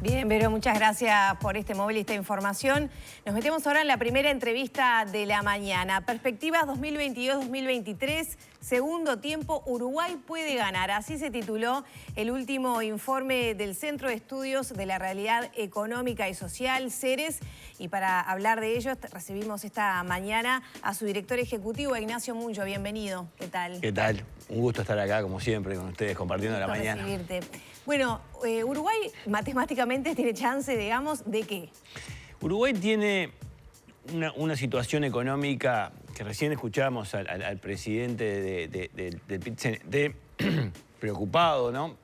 Bien, Vero, muchas gracias por este móvil y esta información. Nos metemos ahora en la primera entrevista de la mañana. Perspectivas 2022-2023, segundo tiempo, Uruguay puede ganar. Así se tituló el último informe del Centro de Estudios de la Realidad Económica y Social, CERES. Y para hablar de ello recibimos esta mañana a su director ejecutivo, Ignacio Muncho. Bienvenido. ¿Qué tal? ¿Qué tal? Un gusto estar acá, como siempre, con ustedes, compartiendo la mañana. Recibirte. Bueno, Uruguay matemáticamente tiene chance, digamos, ¿de qué? Uruguay tiene una situación económica que recién escuchamos al presidente del PIT-CNT preocupado, ¿no?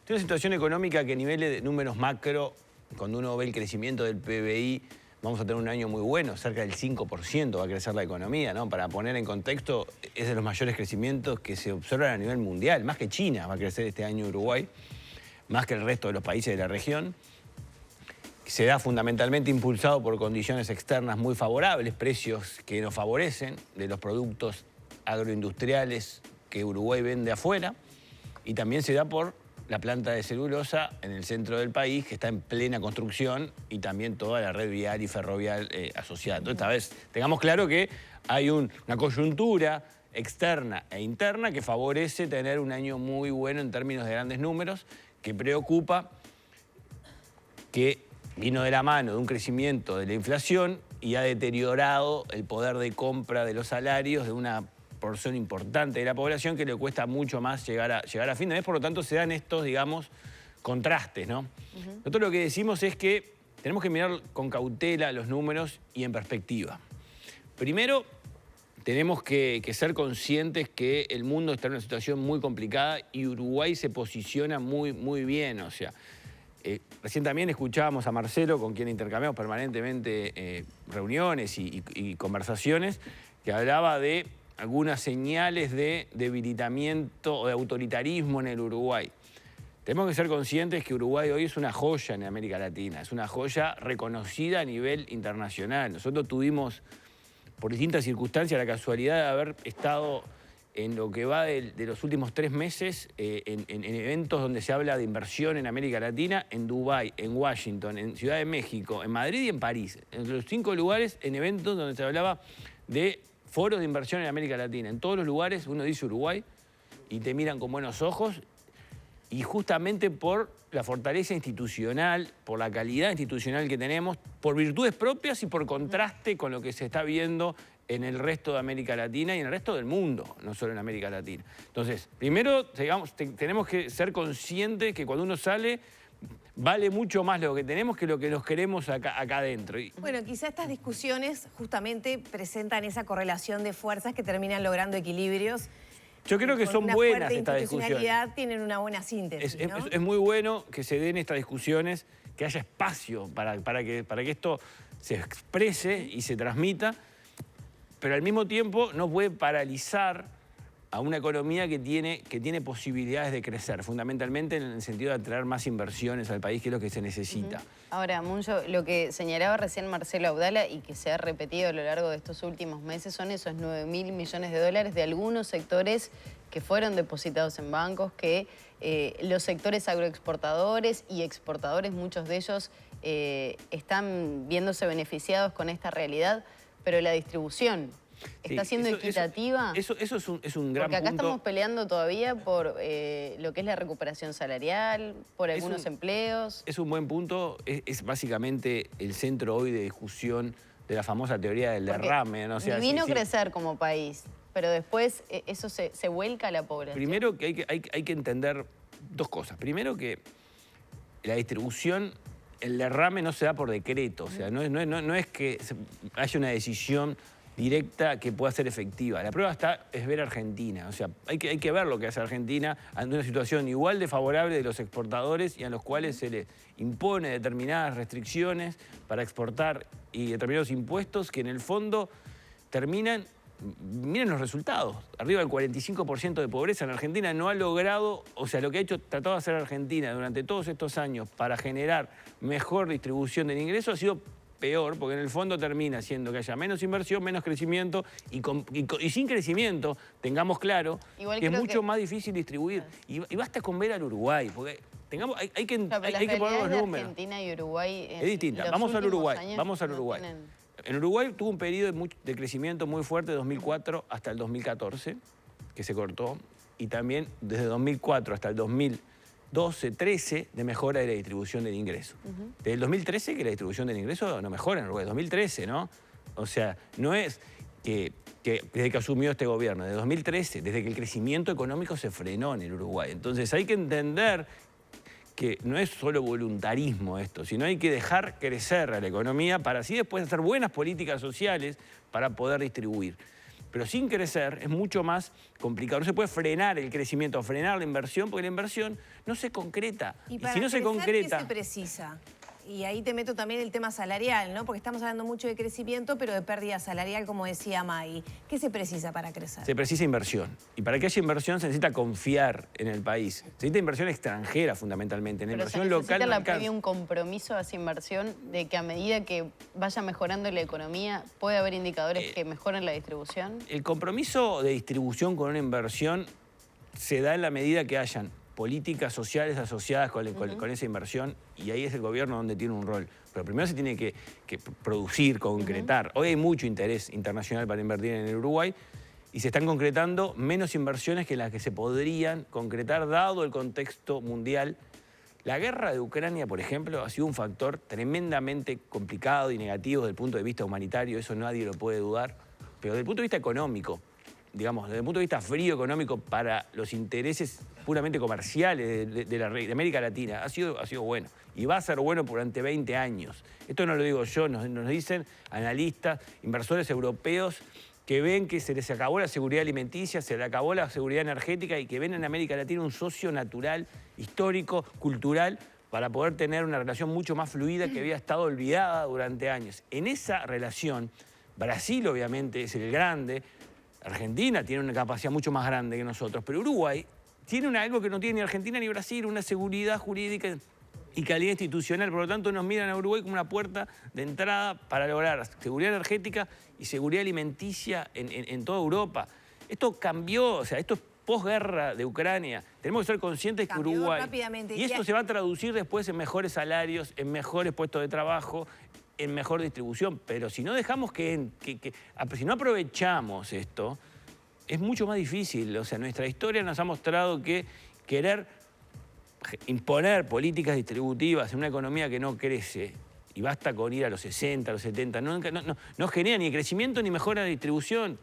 Tiene una situación económica que a niveles de números macro, cuando uno ve el crecimiento del PBI, vamos a tener un año muy bueno, cerca del 5% va a crecer la economía, ¿no? Para poner en contexto, es de los mayores crecimientos que se observan a nivel mundial, más que China va a crecer este año Uruguay, más que el resto de los países de la región. Se da fundamentalmente impulsado por condiciones externas muy favorables, precios que nos favorecen de los productos agroindustriales que Uruguay vende afuera, y también se da por la planta de celulosa en el centro del país, que está en plena construcción, y también toda la red vial y ferrovial asociada. Entonces, esta vez tengamos claro que hay una coyuntura externa e interna que favorece tener un año muy bueno en términos de grandes números, que preocupa, que vino de la mano de un crecimiento de la inflación y ha deteriorado el poder de compra de los salarios de una porción importante de la población que le cuesta mucho más llegar a fin de mes. Por lo tanto, se dan estos, digamos, contrastes, ¿no? Nosotros lo que decimos es que tenemos que mirar con cautela los números y en perspectiva. Primero, tenemos que ser conscientes que el mundo está en una situación muy complicada y Uruguay se posiciona muy bien. O sea, recién también escuchábamos a Marcelo, con quien intercambiamos permanentemente reuniones y conversaciones, que hablaba de algunas señales de debilitamiento o de autoritarismo en el Uruguay. Tenemos que ser conscientes que Uruguay hoy es una joya en América Latina, es una joya reconocida a nivel internacional. Nosotros tuvimos, por distintas circunstancias, la casualidad de haber estado en lo que va de los últimos 3 meses en eventos donde se habla de inversión en América Latina, en Dubái, en Washington, en Ciudad de México, en Madrid y en París. En los 5 lugares, en eventos donde se hablaba de foros de inversión en América Latina. En todos los lugares uno dice Uruguay y te miran con buenos ojos, y justamente por la fortaleza institucional, por la calidad institucional que tenemos, por virtudes propias y por contraste con lo que se está viendo en el resto de América Latina y en el resto del mundo, no solo en América Latina. Entonces, primero, digamos, tenemos que ser conscientes que cuando uno sale, vale mucho más lo que tenemos que lo que nos queremos acá adentro. Bueno, quizá estas discusiones justamente presentan esa correlación de fuerzas que terminan logrando equilibrios. Yo creo que son buenas estas discusiones. Tienen una buena síntesis, ¿no? Es muy bueno que se den estas discusiones, que haya espacio para que esto se exprese y se transmita, pero al mismo tiempo no puede paralizar a una economía que tiene posibilidades de crecer, fundamentalmente en el sentido de atraer más inversiones al país, que es lo que se necesita. Ahora, Muncho, lo que señalaba recién Marcelo Abdala y que se ha repetido a lo largo de estos últimos meses son esos 9.000 millones de dólares de algunos sectores que fueron depositados en bancos, que los sectores agroexportadores y exportadores, muchos de ellos están viéndose beneficiados con esta realidad, pero la distribución ¿está siendo equitativa? Eso es un gran Porque acá punto. estamos peleando todavía por lo que es la recuperación salarial, por algunos empleos. Es un buen punto. Es básicamente el centro hoy de discusión de la famosa teoría del derrame, ¿no? O sea, vino a crecer como país, pero después eso se vuelca a la población. Primero que hay que entender dos cosas. Primero que la distribución, el derrame no se da por decreto. O sea, no es que haya una decisión directa que pueda ser efectiva. La prueba es ver a Argentina. O sea, hay que ver lo que hace Argentina ante una situación igual de favorable de los exportadores y a los cuales se les impone determinadas restricciones para exportar y determinados impuestos que en el fondo terminan. Miren los resultados, arriba del 45% de pobreza en Argentina no ha logrado, o sea, lo que tratado de hacer Argentina durante todos estos años para generar mejor distribución del ingreso ha sido peor, porque en el fondo termina siendo que haya menos inversión, menos crecimiento, y sin crecimiento, tengamos claro, Igual que es creo mucho que- más difícil distribuir. Y basta con ver al Uruguay, porque hay que No, pero hay que poner los de números. Argentina y Uruguay Es distinta. los Vamos al últimos Uruguay. años Vamos al no Uruguay. tienen- En Uruguay tuvo un periodo de crecimiento muy fuerte de 2004 hasta el 2014, que se cortó, y también desde 2004 hasta el 2012-13 de mejora de la distribución del ingreso. Desde el 2013 que la distribución del ingreso no mejora en Uruguay, 2013, ¿no? O sea, no es que desde que asumió este gobierno, desde 2013, desde que el crecimiento económico se frenó en el Uruguay. Entonces hay que entender que no es solo voluntarismo esto, sino hay que dejar crecer a la economía para así después hacer buenas políticas sociales para poder distribuir. Pero sin crecer es mucho más complicado. No se puede frenar el crecimiento, frenar la inversión, porque la inversión no se concreta. Y Y para si no se crecer, concreta... ¿qué se precisa? Y ahí te meto también el tema salarial, ¿no? Porque estamos hablando mucho de crecimiento, pero de pérdida salarial, como decía Maggie. ¿Qué se precisa para crecer? Se precisa inversión. Y para que haya inversión se necesita confiar en el país. Se necesita inversión extranjera, fundamentalmente. En la Pero se inversión necesita local no la alcanza. previa un compromiso a esa inversión de que a medida que vaya mejorando la economía puede haber indicadores que mejoren la distribución. El compromiso de distribución con una inversión se da en la medida que hayan políticas sociales asociadas con esa inversión, y ahí es el gobierno donde tiene un rol. Pero primero se tiene que producir, concretar. Hoy hay mucho interés internacional para invertir en el Uruguay y se están concretando menos inversiones que las que se podrían concretar dado el contexto mundial. La guerra de Ucrania, por ejemplo, ha sido un factor tremendamente complicado y negativo desde el punto de vista humanitario, eso nadie lo puede dudar, pero desde el punto de vista económico, digamos, desde el punto de vista frío económico para los intereses puramente comerciales de América Latina, ha sido bueno. Y va a ser bueno durante 20 años. Esto no lo digo yo, nos dicen analistas, inversores europeos que ven que se les acabó la seguridad alimenticia, se les acabó la seguridad energética y que ven en América Latina un socio natural, histórico, cultural, para poder tener una relación mucho más fluida que había estado olvidada durante años. En esa relación, Brasil obviamente es el grande, Argentina tiene una capacidad mucho más grande que nosotros, pero Uruguay tiene algo que no tiene ni Argentina ni Brasil, una seguridad jurídica y calidad institucional. Por lo tanto, nos miran a Uruguay como una puerta de entrada para lograr seguridad energética y seguridad alimenticia en toda Europa. Esto cambió, o sea, esto es posguerra de Ucrania. Tenemos que ser conscientes que Cambió Uruguay... rápidamente. Y esto se va a traducir después en mejores salarios, en mejores puestos de trabajo, en mejor distribución. Pero si no dejamos si no aprovechamos esto, es mucho más difícil. O sea, nuestra historia nos ha mostrado que querer imponer políticas distributivas en una economía que no crece, y basta con ir a los 60, a los 70, no genera ni crecimiento ni mejora de distribución,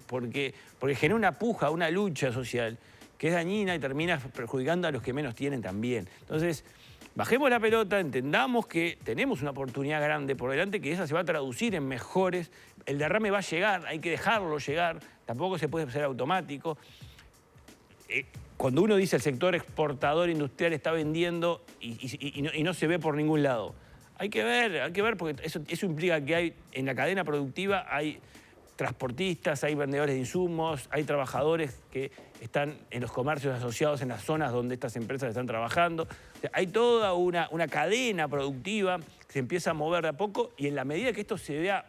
porque genera una puja, una lucha social que es dañina y termina perjudicando a los que menos tienen también. Entonces, bajemos la pelota, entendamos que tenemos una oportunidad grande por delante, que esa se va a traducir en mejores. El derrame va a llegar, hay que dejarlo llegar, tampoco se puede hacer automático. Cuando uno dice el sector exportador industrial está vendiendo y no se ve por ningún lado. Hay que ver porque eso implica que en la cadena productiva hay transportistas, hay vendedores de insumos, hay trabajadores que están en los comercios asociados en las zonas donde estas empresas están trabajando. O sea, hay toda una cadena productiva que se empieza a mover de a poco, y en la medida que esto se vea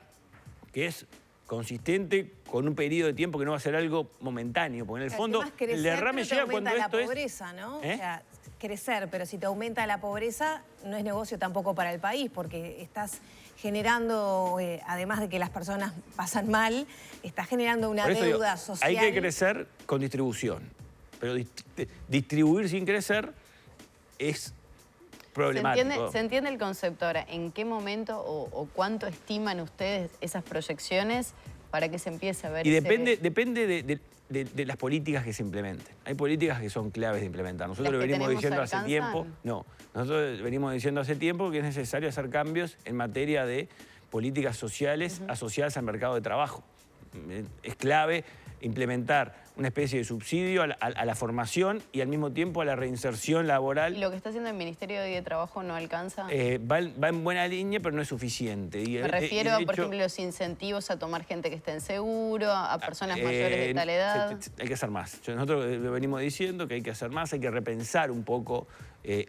que es consistente con un periodo de tiempo que no va a ser algo momentáneo, porque en el fondo el derrame llega cuando esto es... la pobreza, ¿no? ¿Eh? O sea, crecer, pero si te aumenta la pobreza, no es negocio tampoco para el país, porque estás generando, además de que las personas pasan mal, estás generando una Por eso digo, deuda social. hay que crecer con distribución, pero distribuir sin crecer es problemático. ¿Se entiende el concepto? Ahora, ¿en qué momento o cuánto estiman ustedes esas proyecciones para que se empiece a ver? Y depende de las políticas que se implementen. Hay políticas que son claves de implementar. Nosotros lo venimos diciendo hace tiempo. No, nosotros venimos diciendo hace tiempo que es necesario hacer cambios en materia de políticas sociales asociadas al mercado de trabajo. Es clave implementar una especie de subsidio a la formación y al mismo tiempo a la reinserción laboral. ¿Y lo que está haciendo el Ministerio de Trabajo no alcanza? Va en buena línea, pero no es suficiente. Me refiero a, por ejemplo, los incentivos a tomar gente que esté en seguro, a personas mayores de tal edad. Hay que hacer más. Nosotros lo venimos diciendo que hay que hacer más, hay que repensar un poco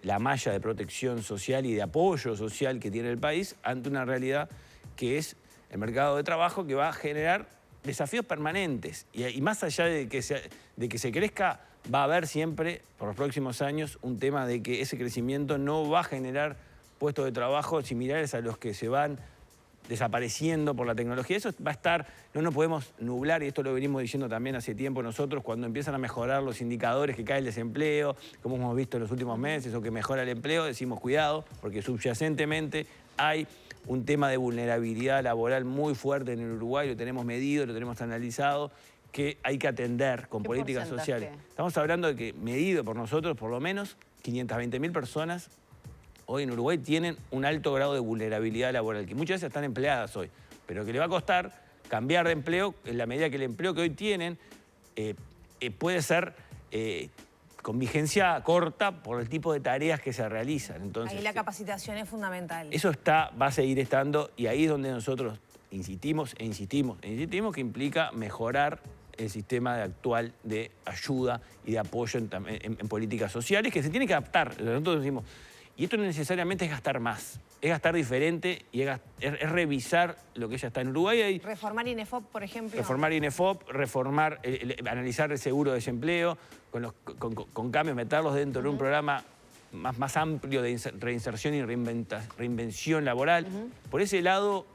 la malla de protección social y de apoyo social que tiene el país ante una realidad que es el mercado de trabajo, que va a generar desafíos permanentes. Y más allá de que se crezca, va a haber siempre, por los próximos años, un tema de que ese crecimiento no va a generar puestos de trabajo similares a los que se van desapareciendo por la tecnología. Eso va a estar, no nos podemos nublar, y esto lo venimos diciendo también hace tiempo nosotros, cuando empiezan a mejorar los indicadores, que cae el desempleo, como hemos visto en los últimos meses, o que mejora el empleo, decimos cuidado, porque subyacentemente hay un tema de vulnerabilidad laboral muy fuerte en el Uruguay, lo tenemos medido, lo tenemos analizado, que hay que atender con políticas sociales. Estamos hablando de que, medido por nosotros, por lo menos 520.000 personas hoy en Uruguay tienen un alto grado de vulnerabilidad laboral, que muchas veces están empleadas hoy, pero que le va a costar cambiar de empleo en la medida que el empleo que hoy tienen puede ser con vigencia corta por el tipo de tareas que se realizan. Entonces, ahí la capacitación es fundamental. Eso va a seguir estando, y ahí es donde nosotros insistimos que implica mejorar el sistema actual de ayuda y de apoyo en políticas sociales, que se tiene que adaptar. Nosotros decimos, y esto no necesariamente es gastar más, es gastar diferente y es revisar lo que ya está en Uruguay. Reformar INEFOP, por ejemplo. Reformar INEFOP, analizar el seguro de desempleo, con cambios, meterlos dentro de un programa más amplio de reinserción y reinvención laboral. Por ese lado,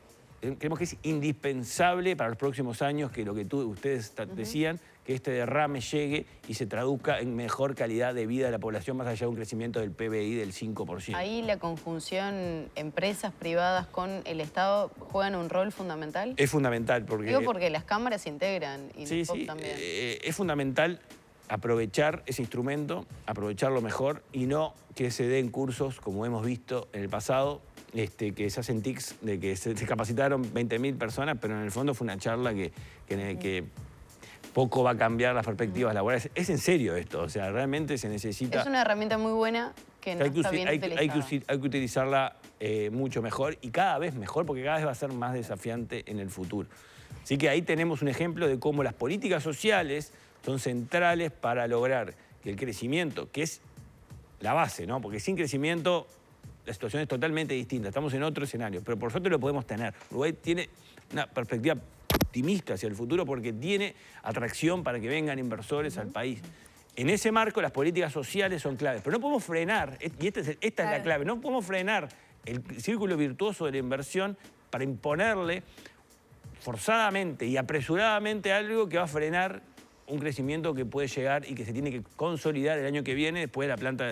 creemos que es indispensable para los próximos años que lo que ustedes decían, que este derrame llegue y se traduzca en mejor calidad de vida de la población, más allá de un crecimiento del PBI del 5%. Ahí la conjunción empresas privadas con el Estado juegan un rol fundamental. Es fundamental porque... Digo porque las cámaras se integran y sí, también. Es fundamental aprovechar ese instrumento, aprovecharlo mejor y no que se den cursos, como hemos visto en el pasado, que se hacen TICs, de que se capacitaron 20.000 personas, pero en el fondo fue una charla que poco va a cambiar las perspectivas laborales. Es en serio esto, o sea, realmente se necesita... Es una herramienta muy buena que no está bien utilizada. Hay que utilizarla mucho mejor y cada vez mejor, porque cada vez va a ser más desafiante en el futuro. Así que ahí tenemos un ejemplo de cómo las políticas sociales son centrales para lograr que el crecimiento, que es la base, ¿no? Porque sin crecimiento la situación es totalmente distinta, estamos en otro escenario, pero por suerte lo podemos tener. Uruguay tiene una perspectiva optimista hacia el futuro porque tiene atracción para que vengan inversores al país. En ese marco las políticas sociales son claves, pero no podemos frenar, y esta es la clave, no podemos frenar el círculo virtuoso de la inversión para imponerle forzadamente y apresuradamente algo que va a frenar un crecimiento que puede llegar y que se tiene que consolidar el año que viene después de la planta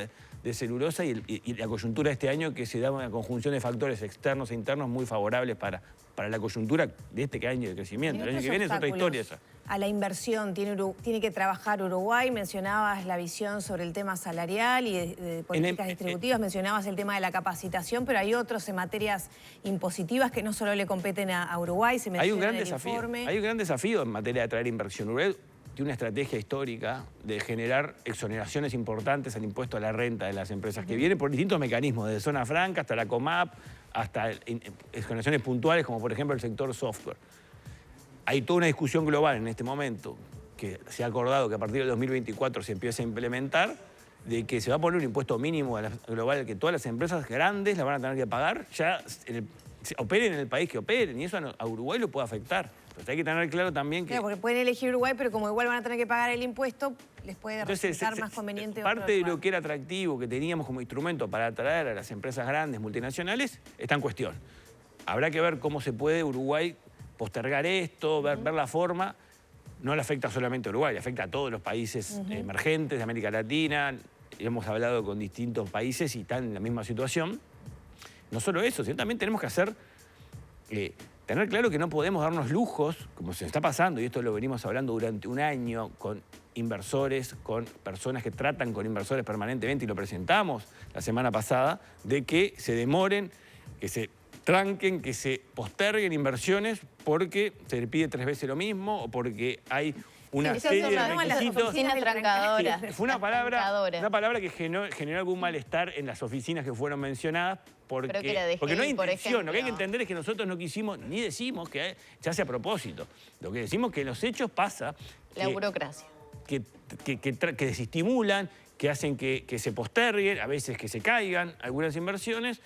de celulosa y la coyuntura de este año, que se da una conjunción de factores externos e internos muy favorables para la coyuntura de este año de crecimiento. El año que viene es otra historia esa. A la inversión tiene que trabajar Uruguay. Mencionabas la visión sobre el tema salarial y de políticas distributivas, mencionabas el tema de la capacitación, pero hay otros en materias impositivas que no solo le competen a Uruguay, se menciona en el informe. Hay un gran desafío en materia de atraer inversión. Uruguay tiene una estrategia histórica de generar exoneraciones importantes al impuesto a la renta de las empresas, que vienen por distintos mecanismos, desde zona franca hasta la COMAP, hasta exoneraciones puntuales, como por ejemplo el sector software. Hay toda una discusión global en este momento, que se ha acordado que a partir del 2024 se empieza a implementar, de que se va a poner un impuesto mínimo global que todas las empresas grandes la van a tener que pagar, ya operen en el país que operen, y eso a Uruguay lo puede afectar. Entonces hay que tener claro también que... Claro, porque pueden elegir Uruguay, pero como igual van a tener que pagar el impuesto, les puede resultar más conveniente. Parte de lo que era atractivo, que teníamos como instrumento para atraer a las empresas grandes, multinacionales, está en cuestión. Habrá que ver cómo se puede Uruguay postergar esto, ver la forma. No le afecta solamente a Uruguay, le afecta a todos los países emergentes de América Latina. Hemos hablado con distintos países y están en la misma situación. No solo eso, sino también tenemos que tener claro que no podemos darnos lujos, como se está pasando, y esto lo venimos hablando durante un año con inversores, con personas que tratan con inversores permanentemente, y lo presentamos la semana pasada, de que se demoren, que se tranquen, que se posterguen inversiones porque se le pide 3 veces lo mismo o porque hay una serie de requisitos. Fue una palabra que generó algún malestar en las oficinas que fueron mencionadas porque no hay intención. Lo que hay que entender es que nosotros no quisimos ni decimos que se hace a propósito. Lo que decimos es que en los hechos pasa... La burocracia. Que desestimulan, que hacen que se posterguen, a veces que se caigan algunas inversiones,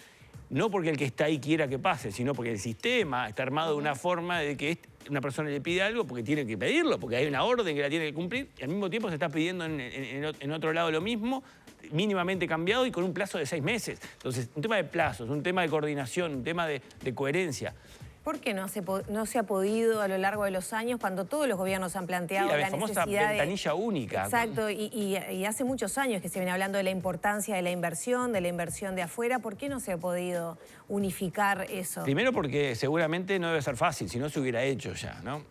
no porque el que está ahí quiera que pase, sino porque el sistema está armado de una forma de que una persona le pide algo porque tiene que pedirlo, porque hay una orden que la tiene que cumplir, y al mismo tiempo se está pidiendo en otro lado lo mismo, mínimamente cambiado y con un plazo de 6 meses. Entonces, un tema de plazos, un tema de coordinación, un tema de coherencia. ¿Por qué no se ha podido a lo largo de los años, cuando todos los gobiernos han planteado la famosa necesidad ventanilla única? Exacto, y hace muchos años que se viene hablando de la importancia de la inversión de afuera. ¿Por qué no se ha podido unificar eso? Primero porque seguramente no debe ser fácil, si no se hubiera hecho ya, ¿no?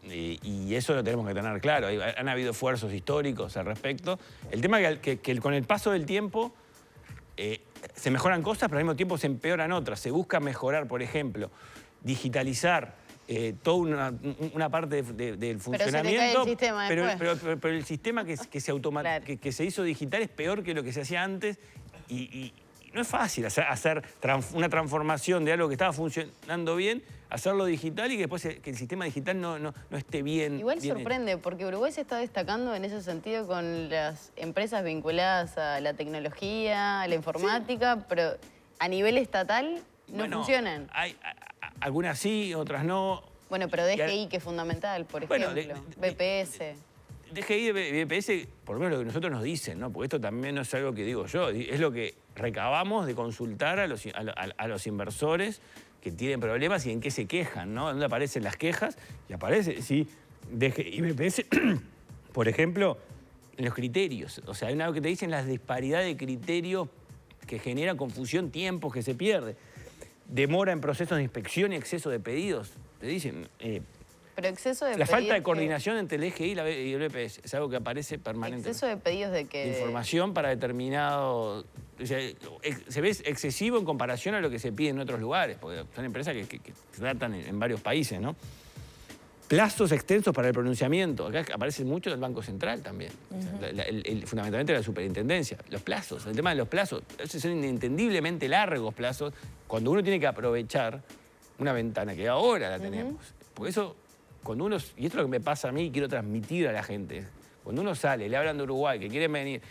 Y eso lo tenemos que tener claro. Han habido esfuerzos históricos al respecto. El tema es que con el paso del tiempo se mejoran cosas, pero al mismo tiempo se empeoran otras. Se busca mejorar, por ejemplo, digitalizar toda una parte del funcionamiento. Pero el sistema que se hizo digital es peor que lo que se hacía antes y no es fácil hacer una transformación de algo que estaba funcionando bien, hacerlo digital y que después que el sistema digital no esté bien. Igual sorprende, porque Uruguay se está destacando en ese sentido con las empresas vinculadas a la tecnología, a la informática, pero a nivel estatal no funcionan. Algunas sí, otras no. Bueno, pero DGI, que es fundamental, por ejemplo, BPS. DGI y BPS, por lo menos lo que nosotros nos dicen, ¿no? Porque esto también no es algo que digo yo, es lo que recabamos de consultar a los inversores que tienen problemas y en qué se quejan, ¿no? ¿Dónde aparecen las quejas? Y aparece, sí, DGI y BPS, por ejemplo, en los criterios. O sea, hay algo que te dicen las disparidades de criterios que genera confusión, tiempos que se pierde. Demora en procesos de inspección y exceso de pedidos. Te dicen... Pero exceso de la pedidos... La falta de coordinación entre el DGI y el BPS es algo que aparece permanentemente. ¿Exceso de pedidos de qué? De información para determinado... O sea, se ve excesivo en comparación a lo que se pide en otros lugares, porque son empresas que tratan en varios países, ¿no? Plazos extensos para el pronunciamiento. Acá aparece mucho el Banco Central también. O sea, fundamentalmente la superintendencia. Los plazos, el tema de los plazos. Esos son inentendiblemente largos plazos cuando uno tiene que aprovechar una ventana que ahora la tenemos. Porque eso, cuando uno... Y esto es lo que me pasa a mí y quiero transmitir a la gente. Cuando uno sale, le hablan de Uruguay, que quieren venir,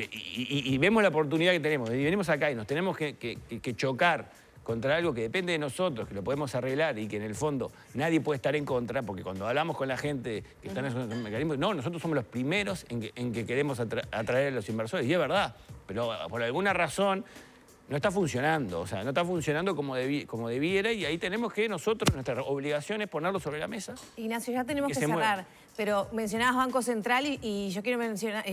y vemos la oportunidad que tenemos, y venimos acá y nos tenemos que chocar contra algo que depende de nosotros, que lo podemos arreglar y que en el fondo nadie puede estar en contra, porque cuando hablamos con la gente que está en esos mecanismos, no, nosotros somos los primeros en que queremos atraer a los inversores, y es verdad, pero por alguna razón no está funcionando, o sea, no está funcionando como debiera, y ahí tenemos que nosotros, nuestra obligación es ponerlo sobre la mesa. Ignacio, ya tenemos que cerrar, pero mencionabas Banco Central y yo quiero mencionar,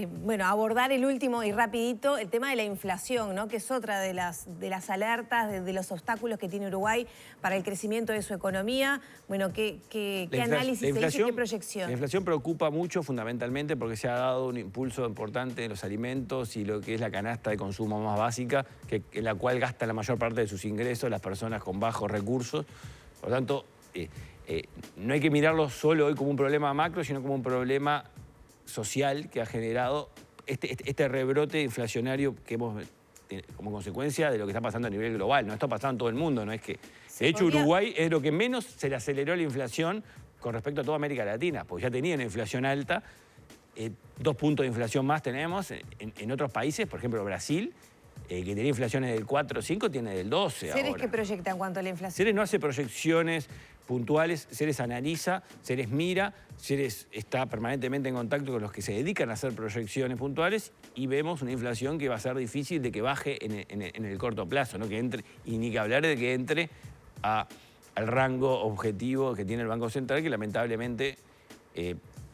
abordar el último y rapidito, el tema de la inflación, ¿no? Que es otra de las alertas, de los obstáculos que tiene Uruguay para el crecimiento de su economía. Bueno, ¿qué análisis se hizo y qué proyección? La inflación preocupa mucho fundamentalmente porque se ha dado un impulso importante en los alimentos y lo que es la canasta de consumo más básica, en la cual gasta la mayor parte de sus ingresos las personas con bajos recursos. Por lo tanto, no hay que mirarlo solo hoy como un problema macro, sino como un problema social que ha generado este rebrote inflacionario que hemos como consecuencia de lo que está pasando a nivel global. No está pasando en todo el mundo, no es que... De hecho, Uruguay es lo que menos se le aceleró la inflación con respecto a toda América Latina, porque ya tenían inflación alta, 2 puntos de inflación más tenemos en otros países, por ejemplo Brasil, que tenía inflaciones del 4 o 5, tiene del 12 ahora. ¿Ceres qué proyecta en cuanto a la inflación? Ceres no hace proyecciones puntuales, Ceres analiza, Ceres mira, Ceres está permanentemente en contacto con los que se dedican a hacer proyecciones puntuales y vemos una inflación que va a ser difícil de que baje en el corto plazo, ¿no? Que entre, y ni que hablar de que entre al rango objetivo que tiene el Banco Central, que lamentablemente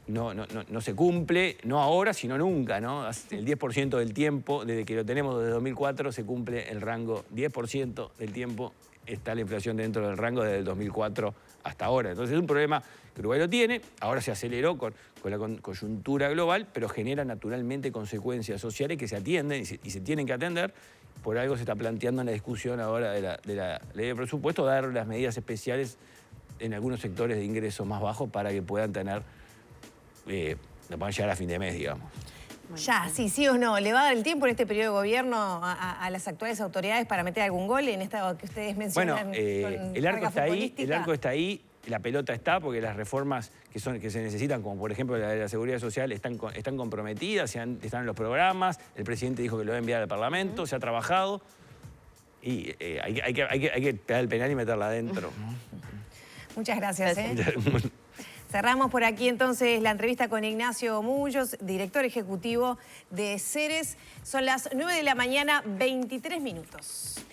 no se cumple, no ahora, sino nunca, ¿no? El 10% del tiempo, desde que lo tenemos desde 2004, se cumple el rango, 10% del tiempo está la inflación dentro del rango desde el 2004 hasta ahora. Entonces es un problema que Uruguay lo tiene, ahora se aceleró con la coyuntura global, pero genera naturalmente consecuencias sociales que se atienden y se tienen que atender. Por algo se está planteando en la discusión ahora de la ley de presupuesto dar las medidas especiales en algunos sectores de ingresos más bajos para que puedan tener... lo puedan llegar a fin de mes, digamos. Ya, sí o no. ¿Le va a dar el tiempo en este periodo de gobierno a las actuales autoridades para meter algún gol en esta que ustedes mencionan? Bueno, el arco está ahí, la pelota está, porque las reformas que se necesitan, como por ejemplo la de la Seguridad Social, están comprometidas, están en los programas, el presidente dijo que lo va a enviar al Parlamento, se ha trabajado. Y hay que pegar el penal y meterla adentro. Muchas gracias. Cerramos por aquí entonces la entrevista con Ignacio Mullos, director ejecutivo de Ceres. Son las 9 de la mañana, 23 minutos.